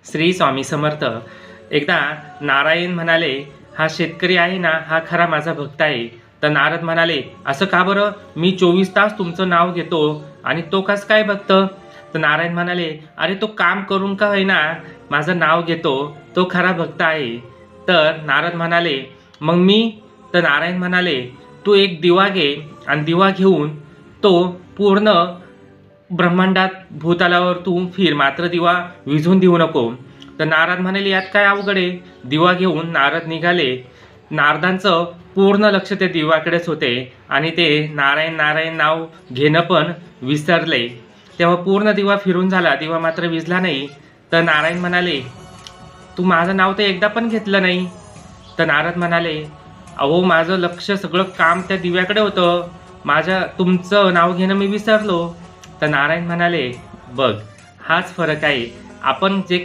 श्री स्वामी समर्थ. एकदा नारायण म्हणाले, हा शेतकरी आहे ना, हा खरा माझा भक्त आहे. तर नारद म्हणाले, असं का बरं? मी 24 तास तुमचं नाव घेतो आणि तो कसं काय भक्त? तर नारायण म्हणाले, अरे तो काम करून का होईना माझं नाव घेतो, तो खरा भक्त आहे. तर नारद म्हणाले, मग मी? तर नारायण म्हणाले, तू एक दिवा घे आणि दिवा घेऊन तो पूर्ण ब्रह्मांडात भूतलावर तू फिर, मात्र दिवा विझून देऊ नको. तर नारद म्हणाले, यात काय अवघड आहे? दिवा घेऊन नारद निघाले. नारदांचं पूर्ण लक्ष त्या दिवाकडेच होते आणि ते नारायण नारायण नाव घेणं पण विसरले. तेव्हा पूर्ण दिवा फिरून झाला, दिवा मात्र विझला नाही. तर नारायण म्हणाले, तू माझं नाव तर एकदा पण घेतलं नाही. तर नारद म्हणाले, अहो माझं लक्ष सगळं काम त्या दिव्याकडे होतं, तुमचं नाव घेणं मी विसरलो. तर नारायण म्हणाले, बघ हाच फरक आहे. आपण जे